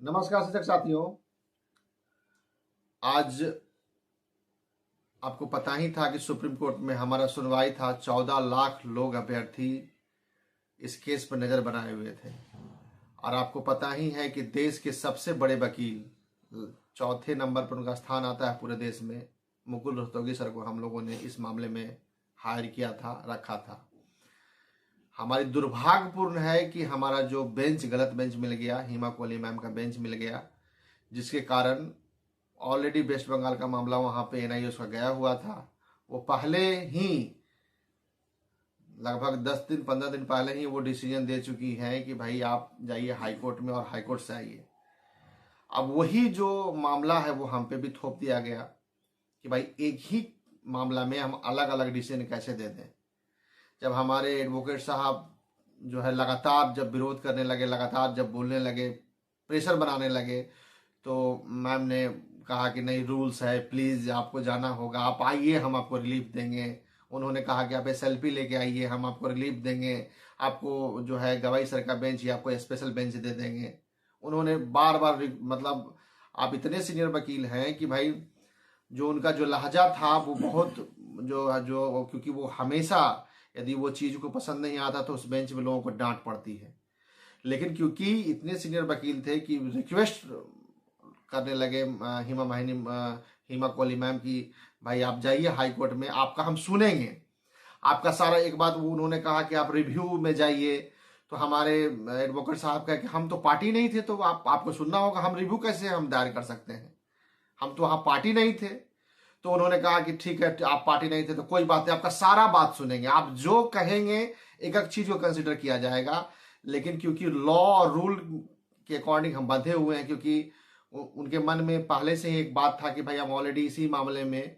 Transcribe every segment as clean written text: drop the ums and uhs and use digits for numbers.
नमस्कार शिक्षक साथियों। आज आपको पता ही था कि सुप्रीम कोर्ट में हमारा सुनवाई था। 14 लाख लोग अभ्यर्थी इस केस पर नजर बनाए हुए थे और आपको पता ही है कि देश के सबसे बड़े वकील, चौथे नंबर पर उनका स्थान आता है पूरे देश में, मुकुल रोहतगी सर को हम लोगों ने इस मामले में हायर किया था, रखा था। हमारी दुर्भाग्यपूर्ण है कि हमारा जो बेंच गलत बेंच मिल गया, हिमा कोहली मैम का बेंच मिल गया, जिसके कारण ऑलरेडी वेस्ट बंगाल का मामला वहां पे एनआईए उसका गया हुआ था। वो पहले ही लगभग 10 दिन 15 दिन पहले ही वो डिसीजन दे चुकी हैं कि भाई आप जाइए हाई कोर्ट में और हाई कोर्ट से आइए। अब वही जो मामला है वो हम पे भी थोप दिया गया कि भाई एक ही मामला में हम अलग अलग डिसीजन कैसे दे दें। जब हमारे एडवोकेट साहब जो है लगातार जब विरोध करने लगे, लगातार जब बोलने लगे, प्रेशर बनाने लगे, तो मैम ने कहा कि नहीं, रूल्स है, प्लीज़ आपको जाना होगा, आप आइए, हम आपको रिलीफ देंगे। उन्होंने कहा कि आप एसएलपी लेके आइए, हम आपको रिलीफ देंगे, आपको जो है गवाई सर का बेंच या आपको स्पेशल बेंच दे देंगे। उन्होंने बार बार, मतलब आप इतने सीनियर वकील हैं कि भाई जो उनका जो लहजा था वो बहुत जो जो क्योंकि वो हमेशा यदि वो चीज़ को पसंद नहीं आता तो उस बेंच में लोगों को डांट पड़ती है। लेकिन क्योंकि इतने सीनियर वकील थे कि रिक्वेस्ट करने लगे हिमा कोहली मैम की, भाई आप जाइए हाई कोर्ट में, आपका हम सुनेंगे, आपका सारा। एक बात वो उन्होंने कहा कि आप रिव्यू में जाइए, तो हमारे एडवोकेट साहब कहे कि हम तो पार्टी नहीं थे, तो आपको सुनना होगा, हम रिव्यू कैसे हम दायर कर सकते हैं, हम तो वहाँ पार्टी नहीं थे। तो उन्होंने कहा कि ठीक है, आप पार्टी नहीं थे तो कोई बात नहीं, आपका सारा बात सुनेंगे, आप जो कहेंगे एक एक चीज को कंसिडर किया जाएगा। लेकिन क्योंकि लॉ और रूल के अकॉर्डिंग हम बंधे हुए हैं, क्योंकि उनके मन में पहले से ही एक बात था कि भाई हम ऑलरेडी इसी मामले में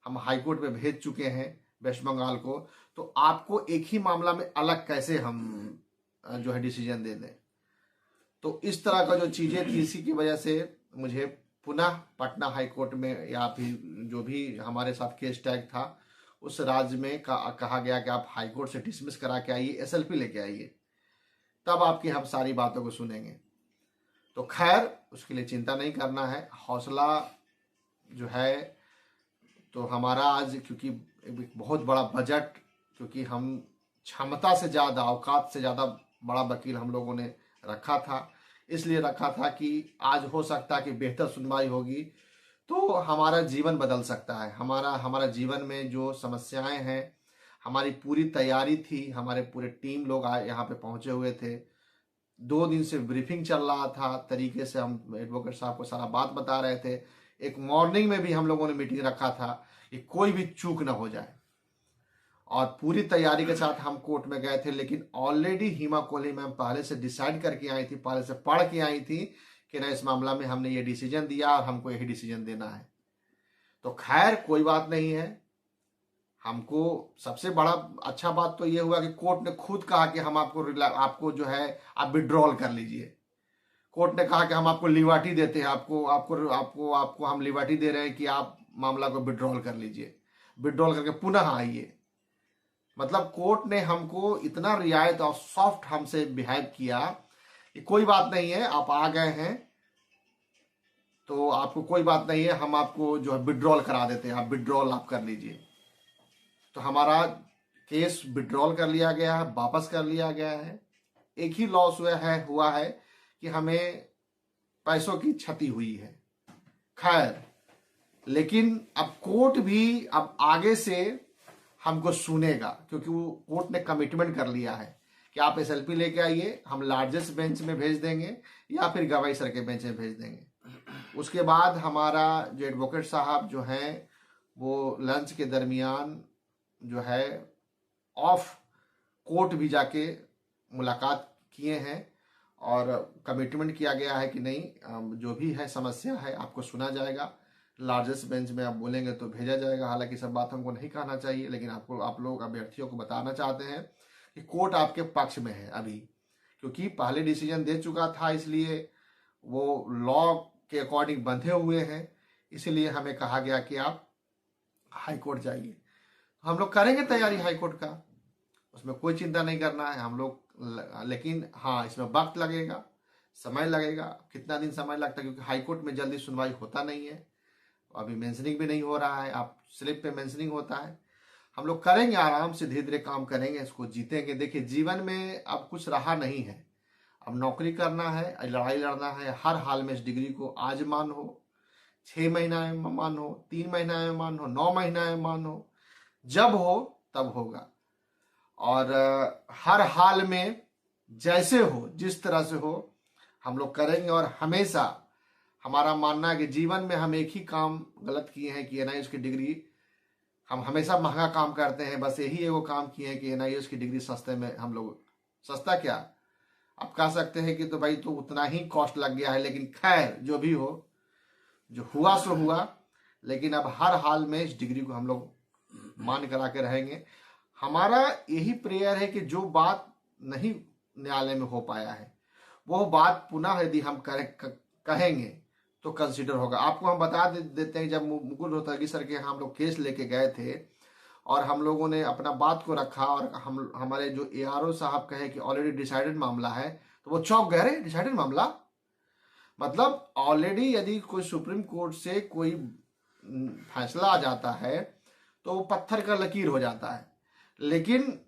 हम हाई कोर्ट में भेज चुके हैं वेस्ट बंगाल को, तो आपको एक ही मामला में अलग कैसे हम जो है डिसीजन दे दें। तो इस तरह का जो चीजें थी, इसी की वजह से मुझे पुनः पटना हाई कोर्ट में या फिर जो भी हमारे साथ केस टैग था उस राज्य में कहा गया कि आप हाई कोर्ट से डिसमिस करा के आइए, एसएलपी लेके आइए, तब आपकी हम सारी बातों को सुनेंगे। तो खैर, उसके लिए चिंता नहीं करना है, हौसला जो है। तो हमारा आज क्योंकि एक बहुत बड़ा बजट, क्योंकि हम क्षमता से ज़्यादा, औकात से ज़्यादा बड़ा वकील हम लोगों ने रखा था, इसलिए रखा था कि आज हो सकता है कि बेहतर सुनवाई होगी तो हमारा जीवन बदल सकता है। हमारा जीवन में जो समस्याएं हैं, हमारी पूरी तैयारी थी, हमारे पूरे टीम लोग यहाँ पे पहुंचे हुए थे, 2 दिन से ब्रीफिंग चल रहा था, तरीके से हम एडवोकेट साहब को सारा बात बता रहे थे। एक मॉर्निंग में भी हम लोगों ने मीटिंग रखा था कि कोई भी चूक ना हो जाए, और पूरी तैयारी के साथ हम कोर्ट में गए थे। लेकिन ऑलरेडी हिमा कोहली मैम पहले से डिसाइड करके आई थी, पहले से पढ़ के आई थी कि ना इस मामला में हमने ये डिसीजन दिया और हमको यही डिसीजन देना है। तो खैर कोई बात नहीं है। हमको सबसे बड़ा अच्छा बात तो ये हुआ कि कोर्ट ने खुद कहा कि हम आपको जो है आप विड्रॉल कर लीजिए। कोर्ट ने कहा कि हम आपको लिबर्टी देते हैं, आपको आपको आपको आपको हम लिबर्टी दे रहे हैं कि आप मामला को विड्रॉल कर लीजिए, विड्रॉल करके पुनः आइए। मतलब कोर्ट ने हमको इतना रियायत और सॉफ्ट हमसे बिहेव किया कि कोई बात नहीं है, आप आ गए हैं तो आपको कोई बात नहीं है, हम आपको जो है विड्रॉल करा देते हैं, आप विड्रॉल आप कर लीजिए। तो हमारा केस विड्रॉल कर लिया गया है, वापस कर लिया गया है। एक ही लॉस हुआ है कि हमें पैसों की क्षति हुई है। खैर, लेकिन अब कोर्ट भी अब आगे से हमको सुनेगा, क्योंकि वो कोर्ट ने कमिटमेंट कर लिया है कि आप एसएलपी लेके आइए, हम लार्जेस्ट बेंच में भेज देंगे या फिर गवाई सर के बेंच में भेज देंगे। उसके बाद हमारा जो एडवोकेट साहब जो हैं वो लंच के दरमियान जो है ऑफ कोर्ट भी जाके मुलाकात किए हैं और कमिटमेंट किया गया है कि नहीं, जो भी है समस्या है आपको सुना जाएगा, लार्जेस्ट बेंच में आप बोलेंगे तो भेजा जाएगा। हालांकि सब बात हमको नहीं कहना चाहिए, लेकिन आप लोग अभ्यर्थियों को बताना चाहते हैं कि कोर्ट आपके पक्ष में है अभी, क्योंकि पहले डिसीजन दे चुका था, इसलिए वो लॉ के अकॉर्डिंग बंधे हुए हैं। इसलिए हमें कहा गया कि आप हाई कोर्ट जाइए। हम लोग करेंगे तैयारी हाई कोर्ट का, उसमें कोई चिंता नहीं करना है हम लोग। लेकिन हाँ, इसमें वक्त लगेगा, समय लगेगा। कितना दिन समय लगता है, क्योंकि हाईकोर्ट में जल्दी सुनवाई होता नहीं है, अभी मेंशनिंग भी नहीं हो रहा है, आप स्लिप पे मेंशनिंग होता है। हम लोग करेंगे, आराम से धीरे धीरे काम करेंगे, इसको जीतेंगे। देखिए जीवन में अब कुछ रहा नहीं है, अब नौकरी करना है, लड़ाई लड़ना है हर हाल में। इस डिग्री को आज मान हो, 6 महीना में मान हो, 3 महीना में मान हो, 9 महीना में मान हो, जब हो तब होगा। और हर हाल में जैसे हो, जिस तरह से हो, हम लोग करेंगे। और हमेशा हमारा मानना है कि जीवन में हम एक ही काम गलत किए हैं कि एनआईएस की डिग्री, हम हमेशा महंगा काम करते हैं, बस यही एगो काम किए हैं कि एनआईएस की डिग्री सस्ते में हम लोग, सस्ता क्या आप कह सकते हैं कि तो भाई तो उतना ही कॉस्ट लग गया है, लेकिन खैर जो भी हो, जो हुआ सो हुआ। लेकिन अब हर हाल में इस डिग्री को हम लोग मान करा के रहेंगे। हमारा यही प्रेयर है कि जो बात नहीं न्यायालय में हो पाया है, वो बात पुनः यदि हम कहेंगे तो कंसिडर होगा। आपको हम बता देते हैं, जब मुकुल रोहतगी सर के यहाँ हम लोग केस लेके गए थे और हम लोगों ने अपना बात को रखा, और हमारे जो एआरओ साहब कहे कि ऑलरेडी डिसाइडेड मामला है, तो वो चौंक गए। रहे डिसाइडेड मामला मतलब ऑलरेडी यदि कोई सुप्रीम कोर्ट से कोई फैसला आ जाता है तो वो पत्थर का लकीर हो जाता है। लेकिन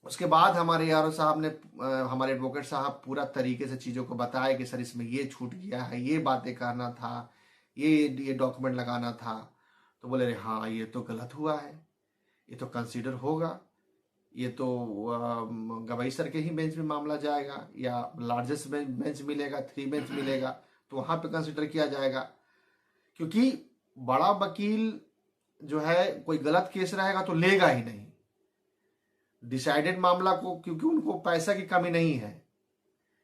उसके बाद हमारे एआरओ साहब ने, हमारे एडवोकेट साहब पूरा तरीके से चीज़ों को बताया कि सर इसमें ये छूट गया है, ये बातें करना था, ये डॉक्यूमेंट लगाना था। तो बोले रे हाँ ये तो गलत हुआ है, ये तो कंसीडर होगा, ये तो गवाई सर के ही बेंच में मामला जाएगा, या लार्जेस्ट बेंच मिलेगा, 3 बेंच मिलेगा, तो वहाँ पे कंसीडर किया जाएगा। क्योंकि बड़ा वकील जो है कोई गलत केस रहेगा तो लेगा ही नहीं डिसाइडेड मामला को, क्योंकि उनको पैसा की कमी नहीं है।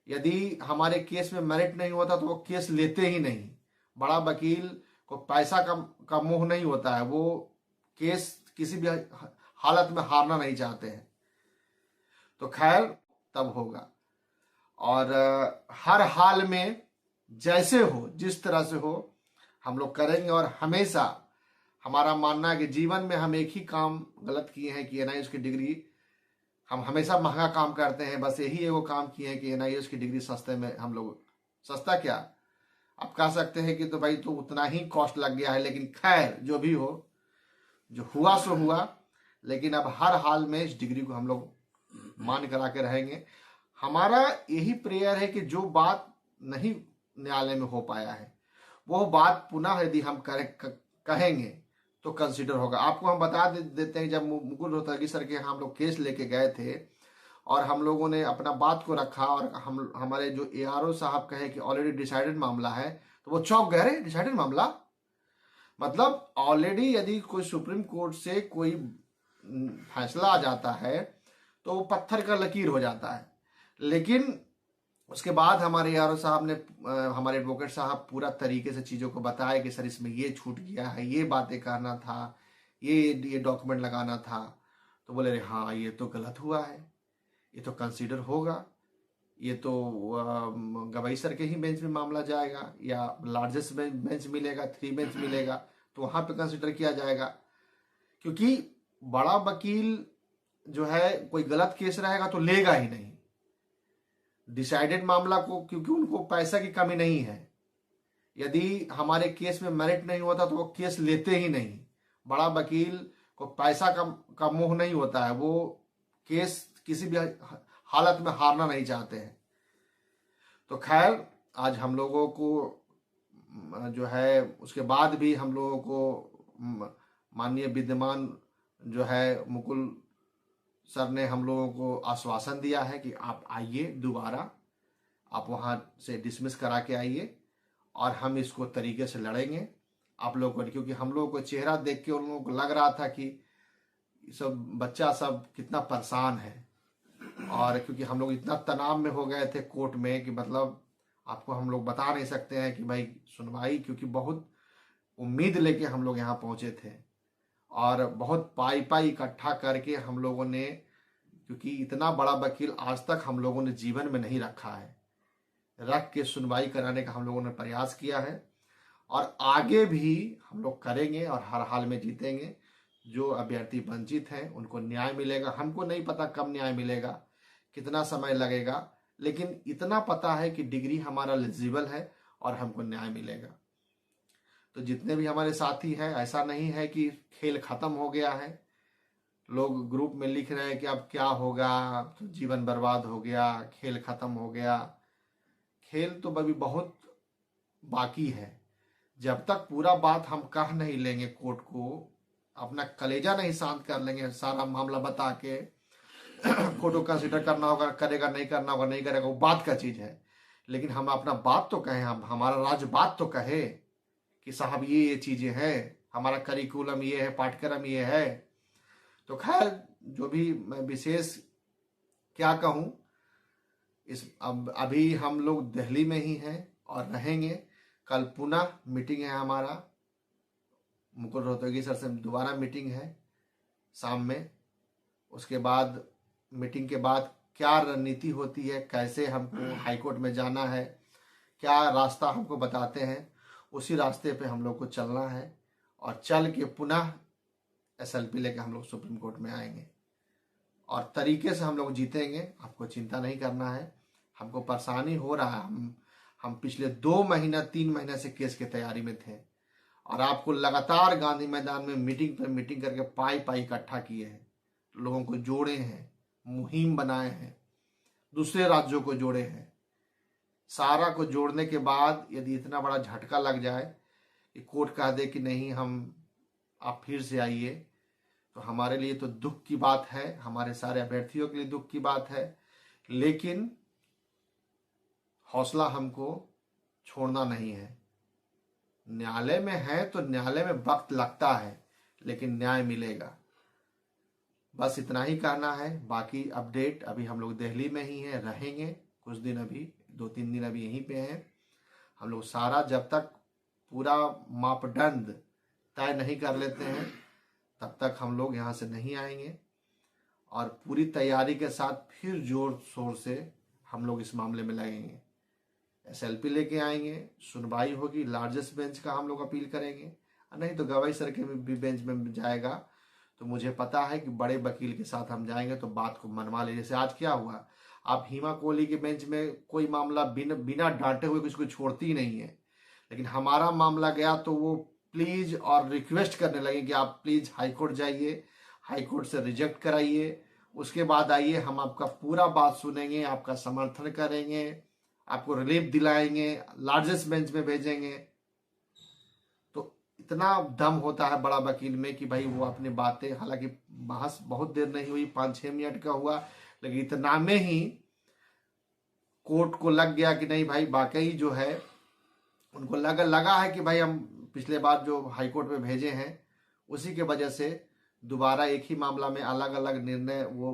यदि हमारे केस में मेरिट नहीं होता तो वो केस लेते ही नहीं। बड़ा वकील को पैसा का मोह नहीं होता है, वो केस किसी भी हालत में हारना नहीं चाहते हैं। तो खैर तब होगा। और हर हाल में जैसे हो, जिस तरह से हो, हम लोग करेंगे। और हमेशा हमारा मानना है कि जीवन में हम एक ही काम गलत किए हैं कि एनआईएस की डिग्री, हम हमेशा महंगा काम करते हैं, बस यही एगो काम किए हैं कि एनआईएस की डिग्री सस्ते में हम लोग, सस्ता क्या आप कह सकते हैं कि तो भाई तो उतना ही कॉस्ट लग गया है। लेकिन खैर जो भी हो, जो हुआ सो हुआ। लेकिन अब हर हाल में इस डिग्री को हम लोग मान करा के रहेंगे। हमारा यही प्रेयर है कि जो बात नहीं न्यायालय में हो पाया है, वो बात पुनः यदि हम कहेंगे तो कंसिडर होगा। आपको हम बता देते हैं, जब मुकुल रोहतगी सर के यहाँ हम लोग केस लेके गए थे और हम लोगों ने अपना बात को रखा, और हमारे जो एआरओ साहब कहे कि ऑलरेडी डिसाइडेड मामला है, तो वो चौंक गए। रहे डिसाइडेड मामला मतलब ऑलरेडी यदि कोई सुप्रीम कोर्ट से कोई फैसला आ जाता है तो वो पत्थर का लकीर हो जाता है। लेकिन उसके बाद हमारे एआरओ साहब ने, हमारे एडवोकेट साहब पूरा तरीके से चीज़ों को बताया कि सर इसमें ये छूट गया है, ये बातें करना था, ये डॉक्यूमेंट लगाना था। तो बोले रे हाँ ये तो गलत हुआ है, ये तो कंसीडर होगा, ये तो गवाई सर के ही बेंच में मामला जाएगा, या लार्जेस्ट बेंच मिलेगा, 3 बेंच मिलेगा, तो वहाँ पे कंसीडर किया जाएगा। क्योंकि बड़ा वकील जो है कोई गलत केस रहेगा तो लेगा ही नहीं डिसाइडेड मामला को, क्योंकि उनको पैसा की कमी नहीं है। यदि हमारे केस में मेरिट नहीं होता तो वो केस लेते ही नहीं। बड़ा वकील को पैसा का मोह नहीं होता है, वो केस किसी भी हालत में हारना नहीं चाहते हैं। तो खैर आज हम लोगों को जो है, उसके बाद भी हम लोगों को माननीय विद्यमान जो है मुकुल सर ने हम लोगों को आश्वासन दिया है कि आप आइए दोबारा, आप वहाँ से डिसमिस करा के आइए और हम इसको तरीके से लड़ेंगे आप लोगों को। क्योंकि हम लोगों को चेहरा देख के उन लोगों को लग रहा था कि सब बच्चा सब कितना परेशान है, और क्योंकि हम लोग इतना तनाव में हो गए थे कोर्ट में कि मतलब आपको हम लोग बता नहीं सकते हैं कि भाई सुनवाई, क्योंकि बहुत उम्मीद लेके हम लोग यहाँ पहुँचे थे और बहुत पाई इकट्ठा करके हम लोगों ने, क्योंकि इतना बड़ा वकील आज तक हम लोगों ने जीवन में नहीं रखा है, रख के सुनवाई कराने का हम लोगों ने प्रयास किया है और आगे भी हम लोग करेंगे और हर हाल में जीतेंगे। जो अभ्यर्थी वंचित हैं उनको न्याय मिलेगा। हमको नहीं पता कब न्याय मिलेगा, कितना समय लगेगा, लेकिन इतना पता है कि डिग्री हमारा एलिजिबल है और हमको न्याय मिलेगा। तो जितने भी हमारे साथी हैं, ऐसा नहीं है कि खेल खत्म हो गया है। लोग ग्रुप में लिख रहे हैं कि अब क्या होगा, तो जीवन बर्बाद हो गया, खेल खत्म हो गया। खेल तो अभी बहुत बाकी है। जब तक पूरा बात हम कह नहीं लेंगे कोर्ट को, अपना कलेजा नहीं शांत कर लेंगे सारा मामला बता के, कोर्ट को कंसिडर करना होगा, करेगा नहीं करना होगा, नहीं करेगा, वो बात का चीज है। लेकिन हम अपना बात तो कहें, हम हमारा राज्य बात तो कहे कि साहब ये चीजें हैं, हमारा करिकुलम ये है, पाठ्यक्रम ये है। तो खैर जो भी मैं विशेष क्या कहूँ, अब अभी हम लोग दिल्ली में ही हैं और रहेंगे। कल पुनः मीटिंग है हमारा, मुकुल रोहतगी सर से दोबारा मीटिंग है शाम में। उसके बाद मीटिंग के बाद क्या रणनीति होती है, कैसे हमको हाईकोर्ट में जाना है, क्या रास्ता हमको बताते हैं, उसी रास्ते पे हम लोग को चलना है और चल के पुनः SLP लेके हम लोग सुप्रीम कोर्ट में आएंगे और तरीके से हम लोग जीतेंगे। आपको चिंता नहीं करना है। हमको परेशानी हो रहा है, हम पिछले 2 महीना 3 महीने से केस की तैयारी में थे और आपको लगातार गांधी मैदान में मीटिंग पर मीटिंग करके पाई इकट्ठा किए हैं, लोगों को जोड़े हैं, मुहिम बनाए हैं, दूसरे राज्यों को जोड़े हैं। सारा को जोड़ने के बाद यदि इतना बड़ा झटका लग जाए कि कोर्ट कह दे कि नहीं आप फिर से आइए, तो हमारे लिए तो दुख की बात है, हमारे सारे अभ्यर्थियों के लिए दुख की बात है। लेकिन हौसला हमको छोड़ना नहीं है। न्यायालय में है तो न्यायालय में वक्त लगता है, लेकिन न्याय मिलेगा। बस इतना ही कहना है। बाकी अपडेट, अभी हम लोग दिल्ली में ही हैं, रहेंगे कुछ दिन, अभी 2-3 दिन अभी यहीं पे हैं हम लोग। सारा जब तक पूरा मापदंड तय नहीं कर लेते हैं तब तक हम लोग यहाँ से नहीं आएंगे और पूरी तैयारी के साथ फिर जोर शोर से हम लोग इस मामले में लगेंगे। SLP लेके आएंगे, सुनवाई होगी, लार्जेस्ट बेंच का हम लोग अपील करेंगे, नहीं तो गवाई सर के भी बेंच में जाएगा। तो मुझे पता है कि बड़े वकील के साथ हम जाएंगे तो बात को मनवा ले। जैसे आज क्या हुआ, आप हिमा कोहली के बेंच में कोई मामला बिना डांटे हुए किसी को छोड़ती ही नहीं है, लेकिन हमारा मामला गया तो वो प्लीज और रिक्वेस्ट करने लगे कि आप प्लीज हाईकोर्ट जाइए, हाईकोर्ट से रिजेक्ट कराइए, उसके बाद आइए, हम आपका पूरा बात सुनेंगे, आपका समर्थन करेंगे, आपको रिलीफ दिलाएंगे, लार्जेस्ट बेंच में भेजेंगे। तो इतना दम होता है बड़ा वकील में कि भाई वो अपनी बातें, हालांकि बहस बहुत देर नहीं हुई, 5-6 मिनट का हुआ, लेकिन इतना में ही कोर्ट को लग गया कि नहीं भाई वाकई जो है, उनको लगा है कि भाई हम पिछले बार जो हाईकोर्ट में भेजे हैं उसी के वजह से दोबारा एक ही मामला में अलग अलग निर्णय वो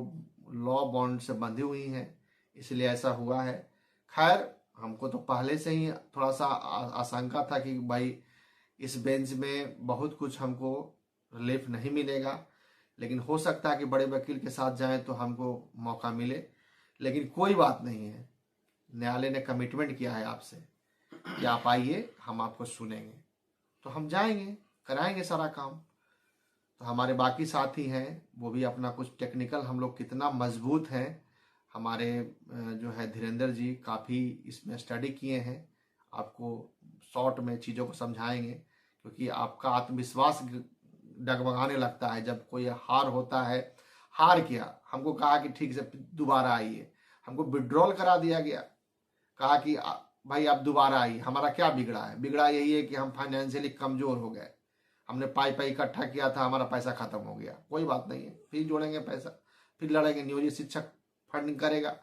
लॉ बॉन्ड से बंधी हुई हैं, इसलिए ऐसा हुआ है। खैर हमको तो पहले से ही थोड़ा सा आशंका था कि भाई इस बेंच में बहुत कुछ हमको रिलीफ नहीं मिलेगा, लेकिन हो सकता है कि बड़े वकील के साथ जाएं तो हमको मौका मिले। लेकिन कोई बात नहीं है, न्यायालय ने कमिटमेंट किया है आपसे कि आप आइए, हम आपको सुनेंगे, तो हम जाएंगे, कराएंगे सारा काम। तो हमारे बाकी साथी हैं वो भी अपना कुछ टेक्निकल, हम लोग कितना मजबूत हैं, हमारे जो है धीरेन्द्र जी काफ़ी इसमें स्टडी किए हैं, आपको शॉर्ट में चीज़ों को समझाएंगे, क्योंकि आपका आत्मविश्वास डगमगाने लगता है जब कोई हार होता है। हार किया, हमको कहा कि ठीक से दोबारा आइए, हमको विड्रॉल करा दिया गया, कहा कि भाई आप दोबारा आइए। हमारा क्या बिगड़ा है? बिगड़ा यही है कि हम फाइनेंशियली कमज़ोर हो गए, हमने पाई इकट्ठा किया था, हमारा पैसा खत्म हो गया। कोई बात नहीं है, फिर जोड़ेंगे पैसा, फिर लड़ेंगे, नियोजित शिक्षक फंडिंग करेगा,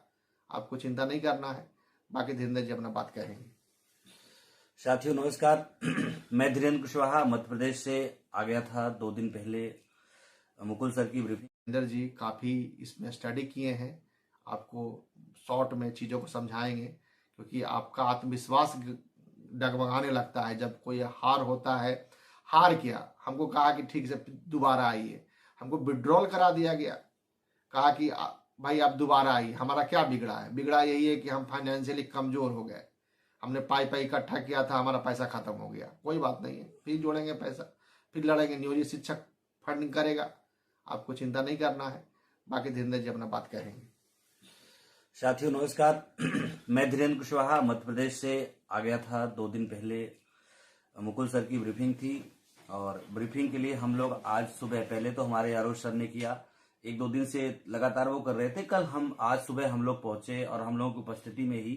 आपको चिंता नहीं करना है। बाकी धीरेन्द्र जी अपना बात कहेंगे। साथियों नमस्कार, मैं धीरेन्द्र कुशवाहा मध्य प्रदेश से आ गया था 2 दिन पहले मुकुल सर की ब्रीफिंग। धीरेन्द्र जी काफ़ी इसमें स्टडी किए हैं, आपको शॉर्ट में चीज़ों को समझाएंगे, क्योंकि आपका आत्मविश्वास डगमगाने लगता है जब कोई हार होता है। हार किया, हमको कहा कि ठीक से दोबारा आइए, हमको विड्रॉल करा दिया गया, कहा कि भाई आप दोबारा आइए। हमारा क्या बिगड़ा है? बिगड़ा यही है कि हम फाइनेंशियली कमज़ोर हो गए, हमने पाई इकट्ठा किया था, हमारा पैसा खत्म हो गया। कोई बात नहीं है, फिर जोड़ेंगे पैसा, फिर लड़ेंगे, नियोजित शिक्षक फंडिंग करेगा, आपको चिंता नहीं करना है। बाकी धीरेन्द्र जी अपना बात कहेंगे। साथियों नमस्कार। मैं धीरेन्द्र कुशवाहा मध्य प्रदेश से आ गया था 2 दिन पहले। मुकुल सर की ब्रीफिंग थी और ब्रीफिंग के लिए हम लोग आज सुबह, पहले तो हमारे आरोश सर ने किया, 1-2 दिन से लगातार वो कर रहे थे। कल आज सुबह हम लोग पहुंचे और हम लोगों की उपस्थिति में ही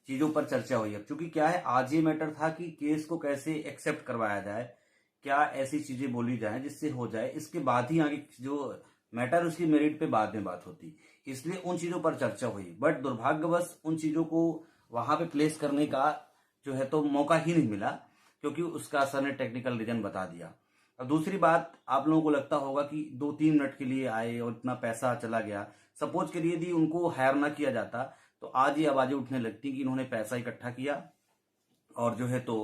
चीजों पर चर्चा हुई। अब चूंकि क्या है, आज ये मैटर था कि केस को कैसे एक्सेप्ट करवाया जाए, क्या ऐसी चीजें बोली जाएं जिससे हो जाए, इसके बाद ही आगे जो मैटर उसकी मेरिट पे बाद में बात होती, इसलिए उन चीजों पर चर्चा हुई। बट दुर्भाग्यवश उन चीजों को वहां पे प्लेस करने का जो है तो मौका ही नहीं मिला, क्योंकि उसका सर ने टेक्निकल रीजन बता दिया। और दूसरी बात, आप लोगों को लगता होगा कि 2-3 मिनट के लिए आए और इतना पैसा चला गया। सपोज के लिए यदि उनको हायर ना किया जाता तो आज ये आवाजें उठने लगती कि इन्होंने पैसा इकट्ठा किया और जो है तो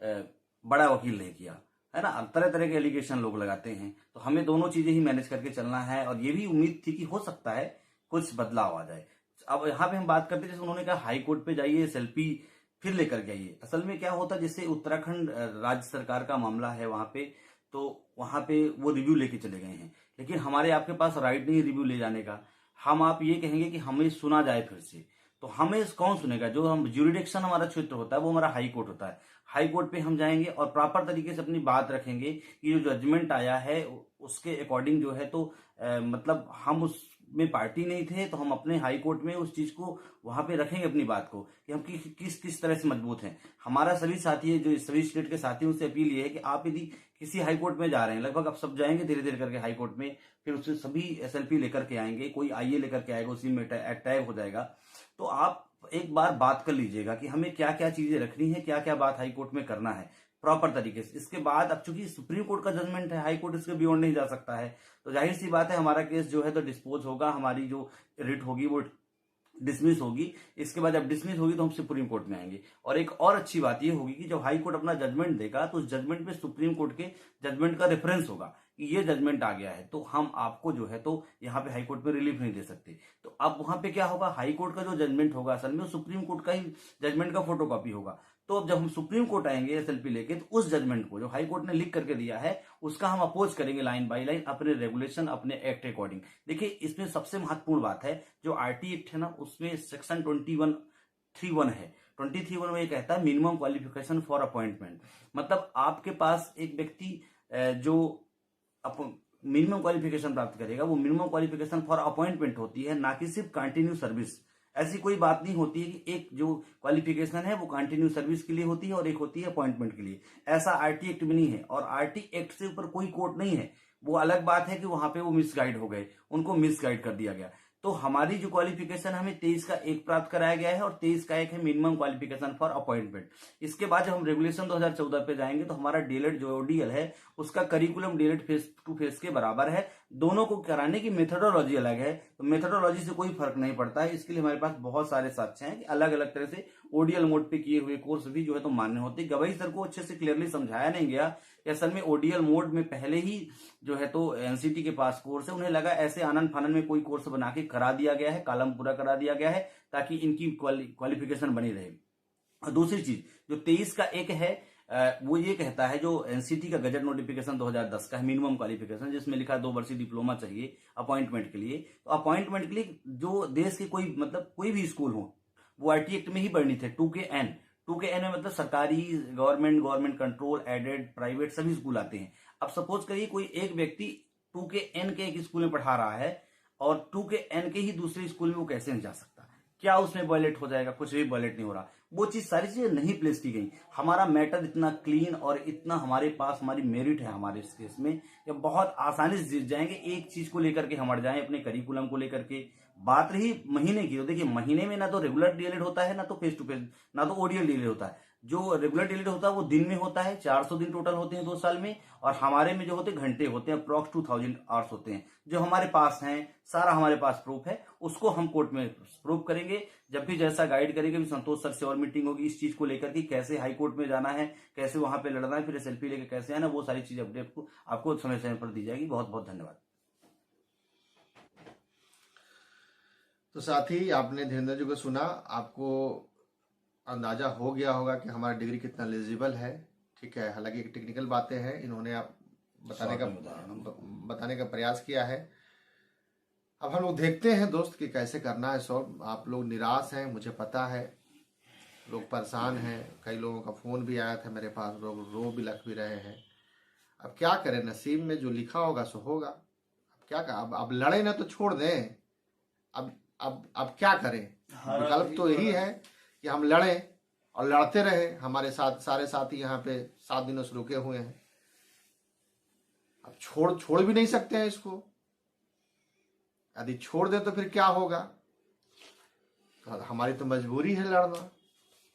बड़ा वकील नहीं किया, है ना। तरह तरह के एलिगेशन लोग लगाते हैं। तो हमें दोनों चीजें ही मैनेज करके चलना है और ये भी उम्मीद थी कि हो सकता है कुछ बदलाव आ जाए। अब यहाँ पे हम बात करते, जैसे उन्होंने कहा हाई कोर्ट पे जाइए, एसएलपी फिर लेकर के आइए। असल में क्या होता है, जैसे उत्तराखंड राज्य सरकार का मामला है वहां पे, तो वहां पे वो रिव्यू लेके चले गए हैं, लेकिन हमारे आपके पास राइट नहीं रिव्यू ले जाने का। हम आप ये कहेंगे कि हमें सुना जाए फिर से, तो हमें कौन सुनेगा? जो हम ज्यूरिडिक्शन हमारा क्षेत्र होता है वो हमारा हाई कोर्ट होता है। हाई कोर्ट पे हम जाएंगे और प्रॉपर तरीके से अपनी बात रखेंगे कि जो जजमेंट आया है उसके अकॉर्डिंग जो है तो मतलब हम उसमें पार्टी नहीं थे, तो हम अपने हाई कोर्ट में उस चीज को वहां पे रखेंगे अपनी बात को कि हम किस किस तरह से मजबूत हैं। हमारा सभी साथी, जो सभी स्टेट के साथियों से अपील ये है कि आप यदि किसी हाई कोर्ट में जा रहे हैं, लगभग आप सब जाएंगे धीरे धीरे करके हाई कोर्ट में, फिर उससे सभी एसएलपी लेकर के आएंगे, कोई आईए लेकर के आएगा, उसी में टैग हो जाएगा। तो आप एक बार बात कर लीजिएगा कि हमें क्या क्या चीजें रखनी है, क्या क्या बात हाई कोर्ट में करना है प्रॉपर तरीके से। इसके बाद अब चूंकि सुप्रीम कोर्ट का जजमेंट है, हाई कोर्ट इसके बियॉन्ड नहीं जा सकता है, तो जाहिर सी बात है हमारा केस जो है तो डिस्पोज होगा, हमारी जो रिट होगी वो डिसमिस होगी। इसके बाद जब डिसमिस होगी तो हम सुप्रीम कोर्ट में आएंगे। और एक और अच्छी बात यह होगी कि जब हाई कोर्ट अपना जजमेंट देगा तो उस जजमेंट में सुप्रीम कोर्ट के जजमेंट का रेफरेंस होगा कि ये जजमेंट आ गया है, तो हम आपको जो है तो यहाँ पे हाई कोर्ट में रिलीफ नहीं दे सकते। तो अब वहां पे क्या होगा, हाई कोर्ट का जो जजमेंट होगा असल में सुप्रीम कोर्ट का ही जजमेंट का फोटोकॉपी होगा। तो अब जब हम सुप्रीम कोर्ट आएंगे एसएलपी लेके, तो उस जजमेंट को जो हाई कोर्ट ने लिख करके दिया है उसका हम अपोज करेंगे लाइन बाय लाइन अपने रेगुलेशन, अपने एक्ट अकॉर्डिंग। देखिए इसमें सबसे महत्वपूर्ण बात है, जो आरटी एक्ट है ना, उसमें सेक्शन 21(3)(1 है। 23(1) में ये कहता है मिनिमम क्वालिफिकेशन फॉर अपॉइंटमेंट। मतलब आपके पास एक व्यक्ति जो मिनिमम क्वालिफिकेशन प्राप्त करेगा, वो मिनिमम क्वालिफिकेशन फॉर अपॉइंटमेंट होती है, ना कि सिर्फ कंटिन्यू सर्विस। ऐसी कोई बात नहीं होती है कि एक जो क्वालिफिकेशन है वो कंटिन्यू सर्विस के लिए होती है और एक होती है अपॉइंटमेंट के लिए। ऐसा आरटी एक्ट में नहीं है और आरटी एक्ट से ऊपर कोई कोर्ट नहीं है। वो अलग बात है कि वहां पे वो मिसगाइड हो गए, उनको मिसगाइड कर दिया गया। तो हमारी जो क्वालिफिकेशन हमें 23 का 1 प्राप्त कराया गया है और 23 का 1 है मिनिमम क्वालिफिकेशन फॉर अपॉइंटमेंट। इसके बाद जब हम रेगुलेशन 2014 पे जाएंगे तो हमारा डीएलएड जो ओडीएल है उसका curriculum DElEd face to face के बराबर है। दोनों को कराने की मेथोडोलॉजी अलग है, तो मेथोडोलॉजी से कोई फर्क नहीं पड़ता है। इसके लिए हमारे पास बहुत सारे साक्ष्य हैं कि अलग अलग तरह से ओडीएल मोड पे किए हुए कोर्स भी जो है तो मान्य होते। गवाही सर को अच्छे से क्लियरली समझाया नहीं गया कि असल में ओडीएल मोड में पहले ही जो है तो एनसीटी के पास कोर्स है, उन्हें लगा ऐसे आनंद फानन में कोई कोर्स बना के करा दिया गया है, कॉलम पूरा करा दिया गया है ताकि इनकी क्वालिफिकेशन बनी रहे। और दूसरी चीज जो 23 का 1 है, वो ये कहता है, जो एनसीटी का गजट नोटिफिकेशन 2010 का है मिनिमम क्वालिफिकेशन, जिसमें लिखा है 2 वर्षीय डिप्लोमा चाहिए अपॉइंटमेंट के लिए। तो अपॉइंटमेंट के लिए जो देश के कोई मतलब कोई भी स्कूल हो वो आरटी एक्ट में ही वर्णित है। 2K(N) 2K(N) में मतलब सरकारी, गवर्नमेंट कंट्रोल, एडेड, प्राइवेट सभी स्कूल आते हैं। अब सपोज करिए कोई एक व्यक्ति 2K(N) के एक स्कूल में पढ़ा रहा है और 2K(N) के ही दूसरे स्कूल में वो कैसे नहीं जा सकता? क्या उसमें वायलेट हो जाएगा? कुछ भी वायलेट नहीं हो रहा। वो चीज सारी चीजें नहीं प्लेस की गई। हमारा मैटर इतना क्लीन और इतना हमारे पास हमारी मेरिट है हमारे इस केस में कि बहुत आसानी से जीत जाएंगे। एक चीज को लेकर के हम अड़ जाएं, अपने करिकुलम को लेकर के। बात रही महीने की, तो देखिए महीने में ना तो रेगुलर डीएलएड होता है, ना तो फेस टू फेस, ना तो ओडीएल डीएलएड होता है। जो रेगुलर डीएलएड होता है वो दिन में होता है, 400 दिन टोटल होते हैं 2 साल में। और हमारे में जो होते घंटे होते हैं, अप्रॉक्स 2000 आवर्स होते हैं। जो हमारे पास हैं, सारा हमारे पास प्रूफ है, उसको हम कोर्ट में प्रूफ करेंगे। जब भी जैसा गाइड करेंगे, भी संतोष सर से और मीटिंग होगी इस चीज को लेकर कि कैसे हाई कोर्ट में जाना है, कैसे वहां पे लड़ना है, फिर एसएलपी लेकर कैसे आना, वो सारी चीज अपडेट आपको समय समय पर दी जाएगी। बहुत बहुत धन्यवाद। तो साथ ही आपने धीरेन्द्र जी को सुना, आपको अंदाजा हो गया होगा कि हमारा डिग्री कितना एलिजिबल है। ठीक है, हालांकि एक टेक्निकल बातें हैं, इन्होंने आप बताने का प्रयास किया है। अब हम लोग देखते हैं दोस्त कि कैसे करना है सॉल्व। आप लोग निराश हैं, मुझे पता है, लोग परेशान हैं, कई लोगों का फ़ोन भी आया था मेरे पास, लोग रो भी लग भी रहे हैं। अब क्या करें, नसीब में जो लिखा होगा सो होगा। अब क्या कर, अब लड़े ना तो छोड़ दें। अब क्या करें, विकल्प तो यही है कि हम लड़ें और लड़ते रहे। हमारे साथ सारे साथी यहाँ पे 7 दिनों से रुके हुए हैं। अब छोड़ भी नहीं सकते हैं इसको। यदि छोड़ दे तो फिर क्या होगा। तो हमारी तो मजबूरी है लड़ना,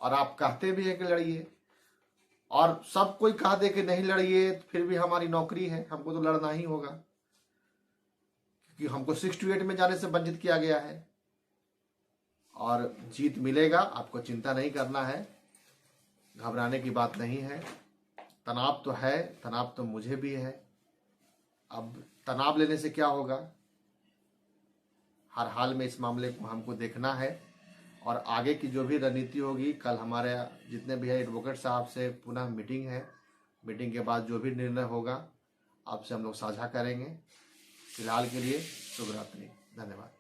और आप कहते भी हैं कि लड़िए, और सब कोई कह दे कि नहीं लड़िए, फिर भी हमारी नौकरी है, हमको तो लड़ना ही होगा, क्योंकि हमको 6 to 8 में जाने से वंचित किया गया है। और जीत मिलेगा, आपको चिंता नहीं करना है, घबराने की बात नहीं है। तनाव तो है, तनाव तो मुझे भी है। अब तनाव लेने से क्या होगा, हर हाल में इस मामले को हमको देखना है, और आगे की जो भी रणनीति होगी, कल हमारे जितने भी है एडवोकेट साहब से पुनः मीटिंग है। मीटिंग के बाद जो भी निर्णय होगा आपसे हम लोग साझा करेंगे। फिलहाल के लिए शुभ रात्रि, धन्यवाद।